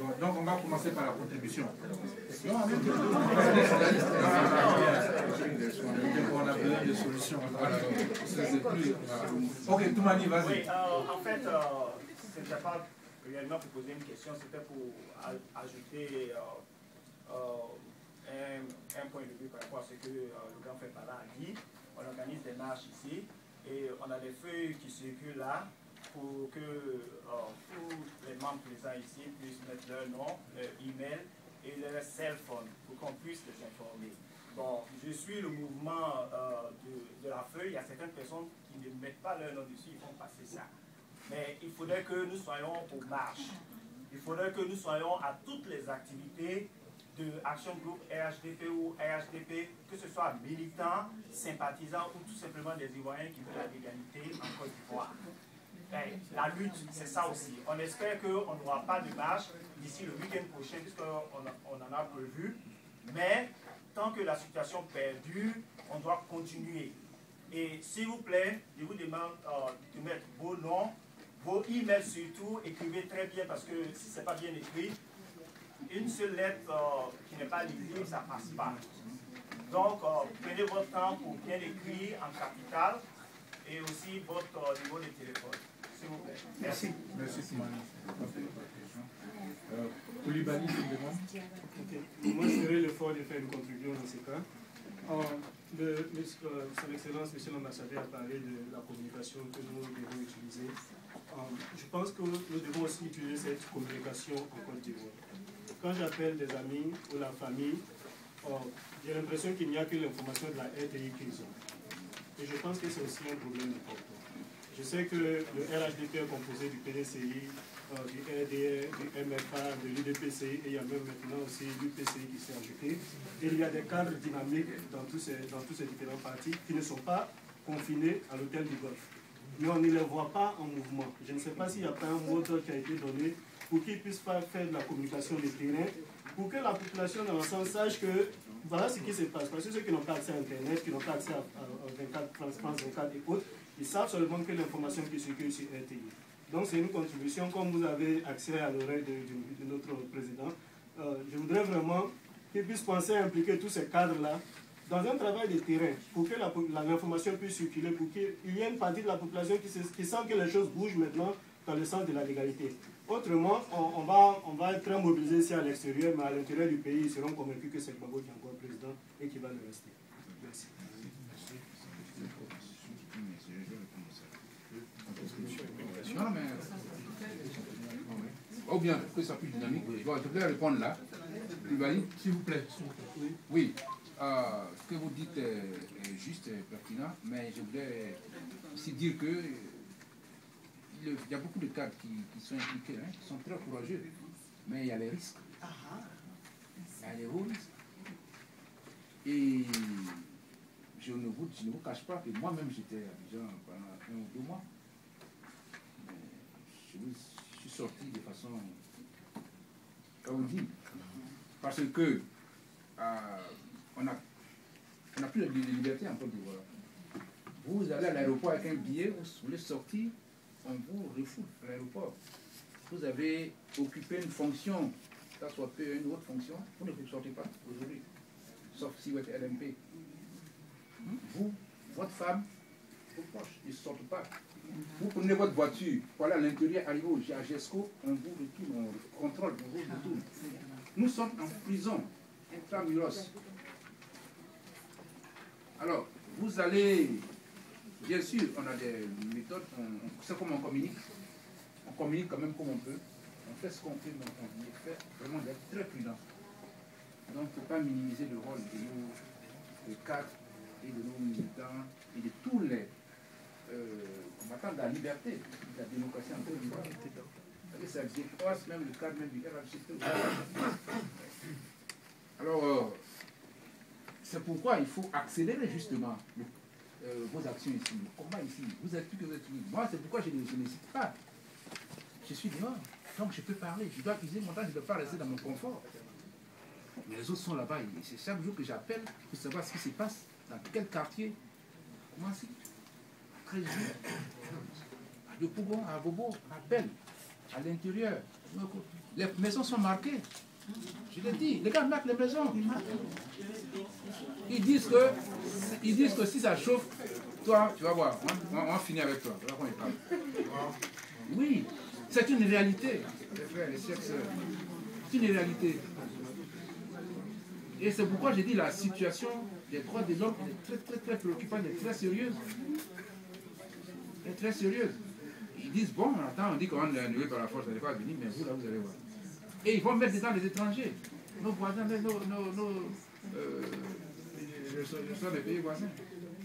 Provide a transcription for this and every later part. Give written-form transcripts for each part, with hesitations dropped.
Bon, donc on va commencer par la contribution. On a besoin de solutions. Ok, Toumani, vas-y. Oui, en fait, c'était pas réellement pour poser une question, c'était pour ajouter un point de vue par rapport à ce que le grand frère Pala a dit. On organise des marches ici et on a des feuilles qui circulent là pour que tous les membres présents ici puissent mettre leur nom, leur email et leur cell phone pour qu'on puisse les informer. Bon, je suis le mouvement de la feuille. Il y a certaines personnes qui ne mettent pas leur nom dessus, ils font passer ça. Mais il faudrait que nous soyons aux marches. Il faudrait que nous soyons à toutes les activités de Action Group RHDP ou RHDP, que ce soit militants, sympathisants ou tout simplement des Ivoiriens qui veulent la légalité en Côte d'Ivoire. La lutte, c'est ça aussi. On espère qu'on n'aura pas de marche d'ici le week-end prochain, puisqu'on en a prévu. Mais tant que la situation perdure, on doit continuer. Et s'il vous plaît, je vous demande de mettre vos noms, vos emails surtout, écrivez très bien parce que si ce n'est pas bien écrit, une seule lettre qui n'est pas lisible, ça ne passe pas. Donc, prenez votre temps pour bien écrire en capital et aussi votre numéro de téléphone. S'il vous plaît. Merci. Merci, Toumani. Koulibaly, tu me demandes? Moi, je ferai l'effort de faire une contribution dans ces cas. Son Excellence, Monsieur l'ambassadeur, a parlé de la communication que nous devons utiliser. Je pense que nous devons aussi utiliser cette communication en Côte d'Ivoire. Quand j'appelle des amis ou la famille, j'ai l'impression qu'il n'y a que l'information de la RTI qu'ils ont. Et je pense que c'est aussi un problème important. Je sais que le RHDP est composé du PDCI, du RDR, du MFA, de l'UDPCI, et il y a même maintenant aussi l'UPCI qui s'est ajouté. Et il y a des cadres dynamiques dans tous ces différents partis qui ne sont pas confinés à l'hôtel du Golfe. Mais on ne les voit pas en mouvement. Je ne sais pas s'il n'y a pas un mot qui a été donné pour qu'ils puissent faire de la communication de terrain, pour que la population dans l'ensemble sache que voilà ce qui se passe. Parce que ceux qui n'ont pas accès à Internet, qui n'ont pas accès à 24, France 24 et autres, ils savent seulement que l'information qui circule sur RTI. Donc c'est une contribution, comme vous avez accès à l'oreille de notre président. Je voudrais vraiment qu'ils puissent penser à impliquer tous ces cadres-là dans un travail de terrain, pour que l'information puisse circuler, pour qu'il y ait une partie de la population qui sent que les choses bougent maintenant dans le sens de la légalité. Autrement, on va être très mobilisés ici à l'extérieur, mais à l'intérieur du pays, ils seront convaincus que c'est Gbagbo qui est encore président et qui va le rester. Merci. Non, mais... Ou bien que ça puisse dynamique. Bon, je voulais répondre là. S'il vous plaît. Oui. Ce que vous dites est juste et pertinent, mais je voulais aussi dire que il y a beaucoup de cadres qui sont impliqués, hein, qui sont très courageux, mais il y a les risques. Il y a les hauts risques. Et je ne vous cache pas que moi-même j'étais à Abidjan pendant 1 ou 2 mois. Mais je suis sorti de façon audible. Parce que on n'a plus de liberté en Côte d'Ivoire. Vous allez à l'aéroport avec un billet, vous voulez sortir, on vous refoule à l'aéroport. Vous avez occupé une fonction, que ce soit une autre fonction, vous ne sortez pas aujourd'hui. Sauf si vous êtes LMP. Vous, votre femme, vos proches, ils ne sortent pas. Vous prenez votre voiture, voilà à l'intérieur, arrivez au GESCO, on vous retourne, on contrôle, on vous retourne. Nous sommes en prison, intramuros. Alors, vous allez, bien sûr, on a des méthodes, c'est comme on communique quand même comme on peut, on fait ce qu'on peut, mais on fait vraiment d'être très prudent. Donc, il ne faut pas minimiser le rôle de nos cadres et de nos militants et de tous les combattants de la liberté, de la démocratie en Côte d'Ivoire. Ça dépasse même le cadre même du RHDP. Alors, c'est pourquoi il faut accélérer justement vos actions ici, le combat ici. Vous êtes plus que vous êtes libre. Moi, c'est pourquoi je n'hésite pas. Je suis dehors, donc je peux parler. Je dois utiliser mon temps, je ne peux pas rester dans mon confort. Mais les autres sont là-bas et c'est chaque jour que j'appelle pour savoir ce qui se passe, dans quel quartier. Comment c'est 13 jours. De Pougon à Bobo, on appelle à l'intérieur. Les maisons sont marquées. Je l'ai dit, les gars marquent les maisons. Ils disent que si ça chauffe, toi, tu vas voir, on va finir avec toi. Voilà comment ils parlent. Oui, c'est une réalité, les frères, les sœurs. C'est une réalité. Et c'est pourquoi j'ai dit la situation des droits de l'homme est très préoccupante, elle est très sérieuse. Elle est très sérieuse. Ils disent, bon, attends, on dit qu'on va l'enlever par la force, elle n'est pas venue, mais vous, là, vous allez voir. Et ils vont mettre dedans les étrangers, nos voisins, les pays voisins.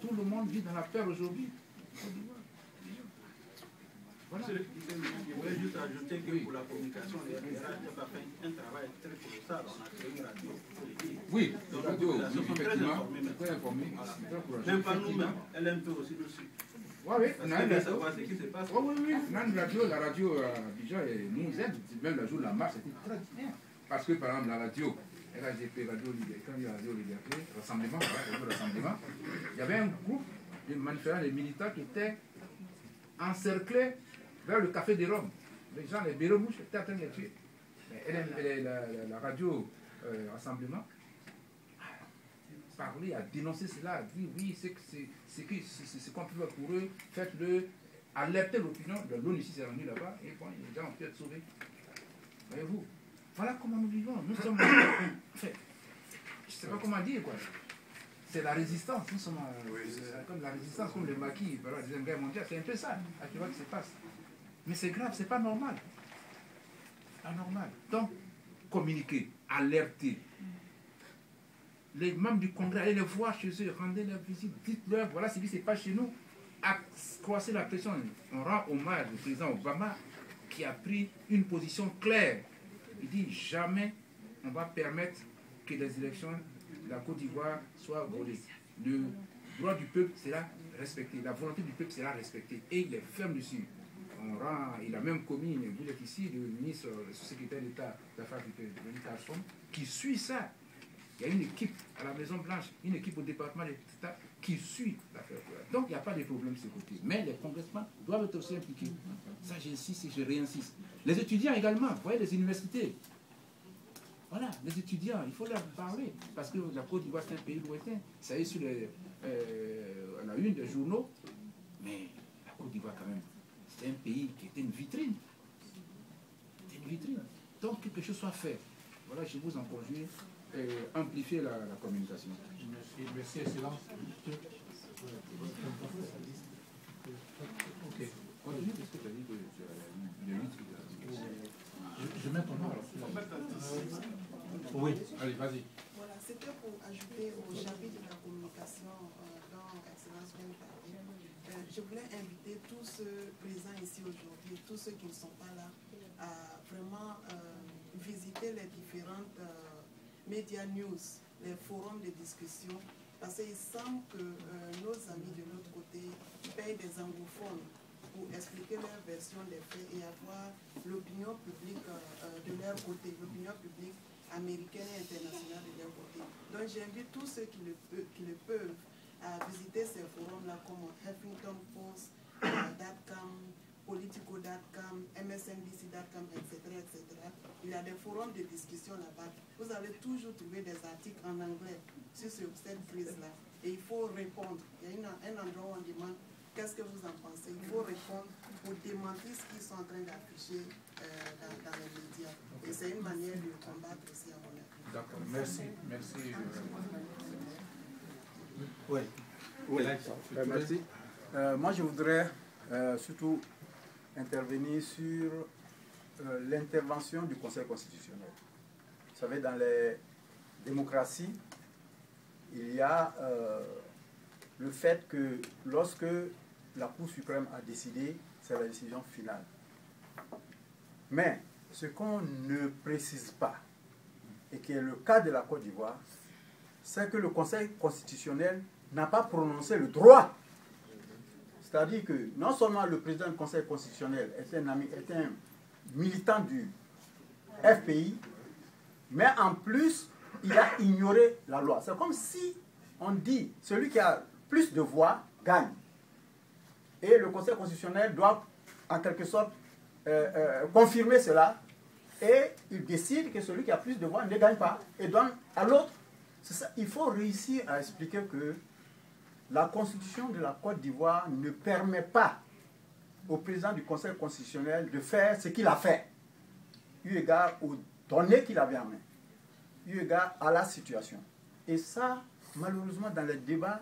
Tout le monde vit dans la peur aujourd'hui. Voilà. Je voulais juste ajouter que pour la communication, les radios ont fait un travail très colossal. On a créé une radio. Oui, donc, la radio, sont très informés. Très informés. Même pas nous-mêmes, LMP aussi dessus. Oui, oui, on a une savoir ce qui se passe. Oui, oui, on a une radio, la radio Abidjan nous aide, même le jour de la marche, c'était très bien. Parce que par exemple, la radio, RAGP, Radio Liberté, quand il y a Radio Liberté, rassemblement, rassemblement, il y avait un groupe de manifestants, des militants qui étaient encerclés vers le café des Roms. Les gens, les bérémouches étaient en train de les tuer. La radio Rassemblement a parlé, a dénoncé cela, a dit oui, c'est qu'on peut faire pour eux, faites-le, alertez l'opinion. L'ONU ici s'est rendu là-bas et bon, les gens ont pu être sauvés. Voyez-vous, voilà comment nous vivons. Nous sommes. Enfin, je ne sais pas comment dire quoi. C'est la résistance. Nous sommes comme la résistance, comme le maquis pendant la Deuxième Guerre mondiale. C'est un peu ça, actuellement, qui se passe. Mais c'est grave, c'est pas normal. Pas normal. Donc, communiquer, alerter. Les membres du Congrès, allez les voir chez eux, rendez leur visite, dites-leur, voilà ce qui se passe chez nous. Accroissez la pression. On rend hommage au président Obama qui a pris une position claire. Il dit jamais on va permettre que les élections de la Côte d'Ivoire soient volées. Le droit du peuple sera respecté, la volonté du peuple sera respectée. Et il est ferme dessus. Il a même commis, vous êtes ici, le ministre, le secrétaire d'État d'Affaires africaines, Carson, qui suit ça. Il y a une équipe à la Maison Blanche, une équipe au département d'État qui suit l'affaire. Donc il n'y a pas de problème de ce côté. Mais les congressmen doivent être aussi impliqués. Ça, j'insiste et je réinsiste. Les étudiants également, vous voyez, les universités. Voilà, les étudiants, il faut leur parler. Parce que la Côte d'Ivoire, c'est un pays lointain. Ça y est sur la une des journaux. Mais la Côte d'Ivoire, quand même, c'est un pays qui était une vitrine. C'était une vitrine. Donc, que quelque chose soit fait. Voilà, je vous encourage à amplifier la communication. Merci, Excellence. Ok. Continue, parce que tu as dit que tu as je mets ton nom alors. Oui, allez, vas-y. Voilà, c'était pour ajouter au chapitre de la communication dans Excellence vient de parler. Je voulais inviter tous ceux présents ici aujourd'hui, tous ceux qui ne sont pas là, à vraiment visiter les différentes médias news, les forums de discussion, parce qu'il semble que nos amis de l'autre côté payent des anglophones pour expliquer leur version des faits et avoir l'opinion publique de leur côté, l'opinion publique américaine et internationale de leur côté. Donc j'invite tous ceux qui le peuvent à visiter ces forums-là comme HuffingtonPost.com, Politico.com, MSNBC.com, etc., etc. Il y a des forums de discussion là-bas. Vous allez toujours trouver des articles en anglais sur cette crise-là. Et il faut répondre. Il y a un endroit où on demande qu'est-ce que vous en pensez. Il faut répondre pour démentir ce qu'ils sont en train d'afficher dans les médias. Okay. Et c'est une manière de combattre aussi à mon avis. D'accord, merci. Merci. Oui. Merci. Moi, je voudrais surtout intervenir sur l'intervention du Conseil constitutionnel. Vous savez, dans les démocraties, il y a le fait que lorsque la Cour suprême a décidé, c'est la décision finale. Mais ce qu'on ne précise pas, et qui est le cas de la Côte d'Ivoire, c'est que le Conseil constitutionnel n'a pas prononcé le droit. C'est-à-dire que non seulement le président du Conseil constitutionnel est un militant du FPI, mais en plus, il a ignoré la loi. C'est comme si on dit, celui qui a plus de voix gagne. Et le Conseil constitutionnel doit, en quelque sorte, confirmer cela et il décide que celui qui a plus de voix ne gagne pas et donne à l'autre. C'est ça. Il faut réussir à expliquer que la constitution de la Côte d'Ivoire ne permet pas au président du Conseil constitutionnel de faire ce qu'il a fait, eu égard aux données qu'il avait en main, eu égard à la situation. Et ça, malheureusement, dans les débats,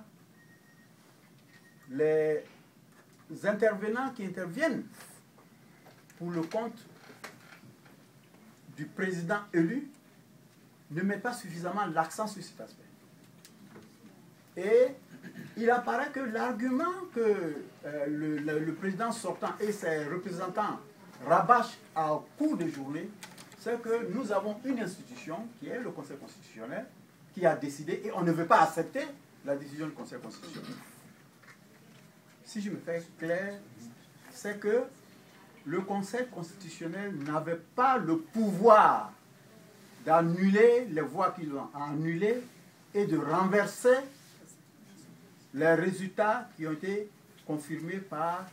les intervenants qui interviennent pour le compte du président élu ne mettent pas suffisamment l'accent sur cet aspect. Et il apparaît que l'argument que le président sortant et ses représentants rabâchent à cours de journée, c'est que nous avons une institution qui est le Conseil constitutionnel qui a décidé et on ne veut pas accepter la décision du Conseil constitutionnel. Si je me fais clair, c'est que le Conseil constitutionnel n'avait pas le pouvoir d'annuler les voix qu'ils ont annulées et de renverser les résultats qui ont été confirmés par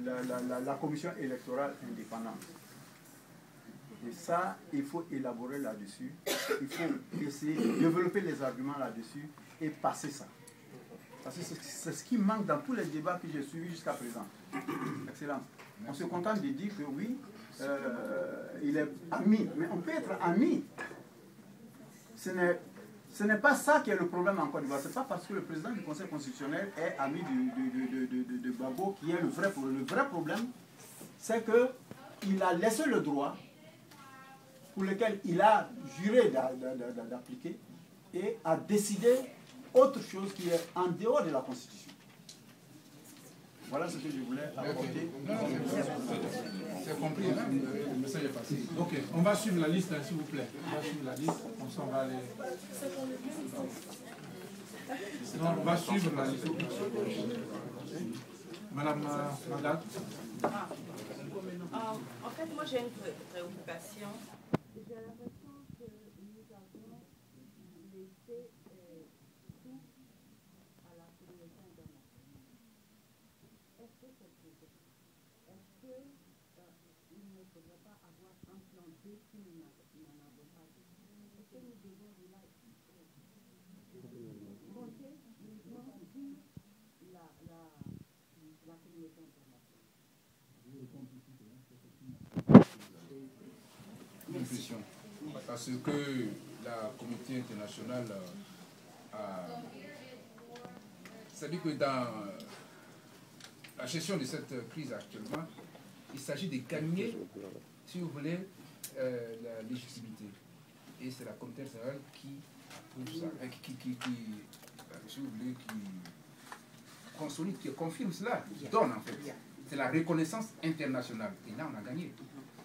la commission électorale indépendante. Et ça, il faut élaborer là-dessus. Il faut essayer de développer les arguments là-dessus et passer ça. Parce que c'est ce qui manque dans tous les débats que j'ai suivis jusqu'à présent. Excellent. On se contente de dire que oui, il est ami. Mais on peut être ami. Ce n'est pas ça qui est le problème en Côte d'Ivoire. Ce n'est pas parce que le président du Conseil constitutionnel est ami de Gbagbo qui est le vrai problème. Le vrai problème, c'est qu'il a laissé le droit pour lequel il a juré d'appliquer et a décidé autre chose qui est en dehors de la Constitution. Voilà ce que je voulais apporter. C'est compris, hein? Le message est passé. Ok, on va suivre la liste, hein, s'il vous plaît. On va suivre la liste, comme ça on va aller... Non, on va suivre la liste. Madame Magat. En fait, moi j'ai une préoccupation. J'ai l'impression que nous avons laissé tout à la communauté internationale. Est-ce que c'est possible? Est-ce qu'il ne faudrait pas avoir un plan B si nous n'en avons pas? Est-ce que nous devons compter uniquement sur la communauté internationale? Parce que la communauté internationale c'est-à-dire que dans la gestion de cette crise actuellement, il s'agit de gagner, si vous voulez, la légitimité. Et c'est la communauté internationale qui approuve ça, si vous voulez, qui consolide, qui confirme cela, qui donne en fait. C'est la reconnaissance internationale. Et là, on a gagné.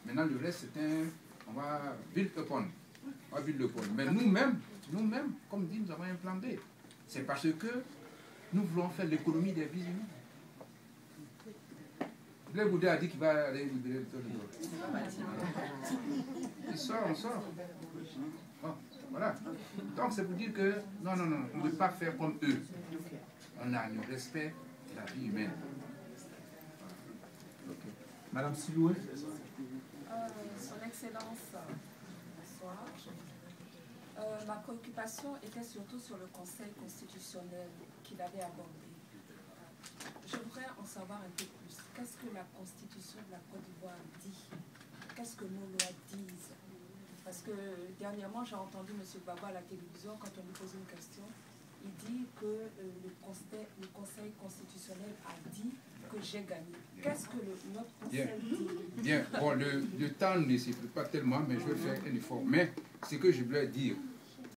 Maintenant, le reste, c'est un... On va build upon. On va build upon. Mais nous-mêmes, comme dit, nous avons un plan B. C'est parce que nous voulons faire l'économie des vies humaines. Le Bouddha a dit qu'il va aller libérer le taux de drogue. Il sort, on sort. Bon, voilà. Donc c'est pour dire que non, on ne peut pas faire comme eux. On a le respect de la vie humaine. Okay. Madame Siloué. Son Excellence, bonsoir. Ma préoccupation était surtout sur le Conseil constitutionnel qu'il avait abordé. Je voudrais en savoir un peu plus. Qu'est-ce que la Constitution de la Côte d'Ivoire dit? Qu'est-ce que nos lois disent? Parce que dernièrement, j'ai entendu M. Gbagbo à la télévision, quand on lui posait une question, il dit que le Conseil constitutionnel a dit que j'ai gagné. Qu'est-ce que notre Conseil dit? Bien, bon, le temps ne s'effectue pas tellement, mais je vais faire un effort. Mais ce que je voulais dire,